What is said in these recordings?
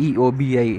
EOBI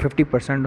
50%